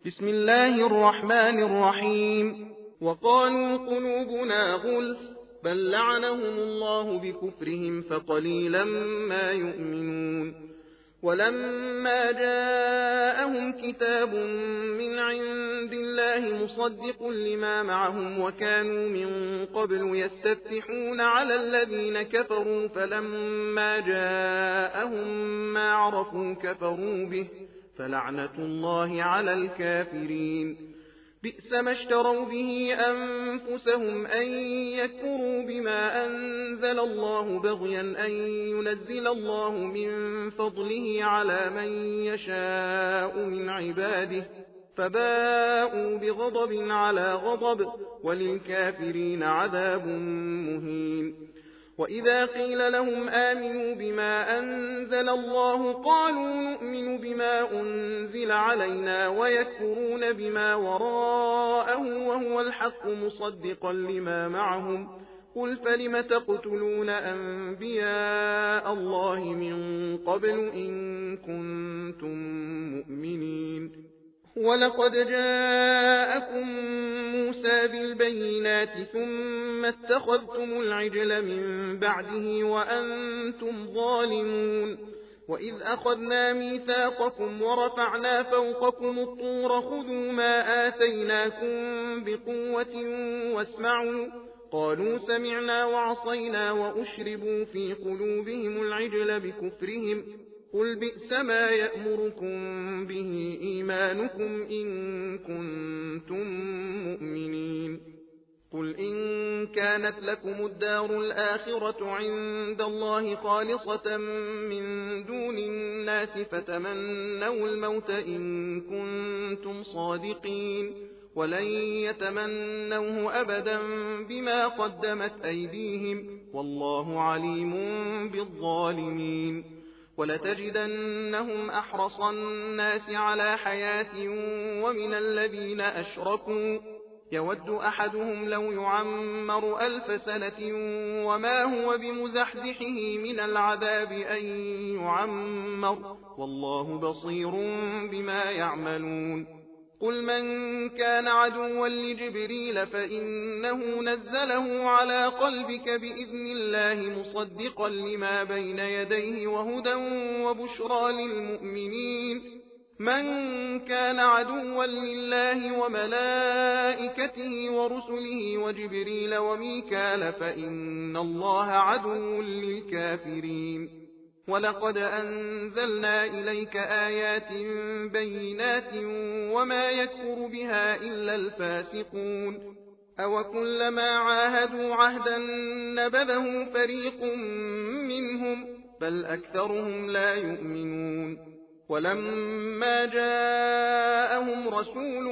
بسم الله الرحمن الرحيم. وقالوا قلوبنا غلف بل لعنهم الله بكفرهم فقليلا ما يؤمنون. ولما جاءهم كتاب من عند الله مصدق لما معهم وكانوا من قبل يستفتحون على الذين كفروا فلما جاءهم ما عرفوا كفروا به فلعنة الله على الكافرين. بئس ما اشتروا به أنفسهم أن يكفروا بما أنزل الله بغيا أن ينزل الله من فضله على من يشاء من عباده فباءوا بغضب على غضب وللكافرين عذاب مهين. وإذا قيل لهم آمنوا بما أنزل الله قالوا نؤمن بما أنزل علينا ويكفرون بما وراءه وهو الحق مصدقا لما معهم. قل فلم تقتلون أنبياء الله من قبل إن كنتم مؤمنين. ولقد جاءكم موسى بالبينات ثم اتخذتم العجل من بعده وأنتم ظالمون. وإذ أخذنا ميثاقكم ورفعنا فوقكم الطور خذوا ما آتيناكم بقوة واسمعوا قالوا سمعنا وعصينا وأشربوا في قلوبهم العجل بكفرهم. قل بئس ما يأمركم به إيمانكم إن كنتم مؤمنين. قل إن كانت لكم الدار الآخرة عند الله خالصة من دون الناس فتمنوا الموت إن كنتم صادقين ولن يتمنوه أبدا بما قدمت أيديهم والله عليم بالظالمين. ولتجدنهم أحرص الناس على حياة ومن الذين أشركوا يود أحدهم لو يعمر 1000 سنة وما هو بمزحزحه من العذاب أن يعمر والله بصير بما يعملون. قل من كان عدوا لجبريل فإنه نزله على قلبك بإذن الله مصدقا لما بين يديه وهدى وبشرى للمؤمنين. من كان عدوا لله وملائكته ورسله وجبريل وميكال فإن الله عدو للكافرين. ولقد أنزلنا إليك آيات بينات وما يكفر بها إلا الفاسقون. أوكلما عاهدوا عهدا نبذه فريق منهم بل أكثرهم لا يؤمنون. ولما جاءهم رسول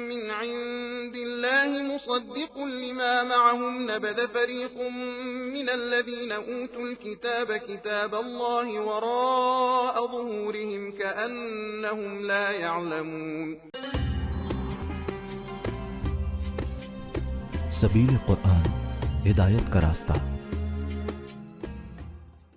من عند الله مصدق لما معهم نبذ فريق من الذين أوتوا الكتاب كتاب الله وراء ظهورهم كأنهم لا يعلمون. सबील कुरान हिदायत का रास्ता।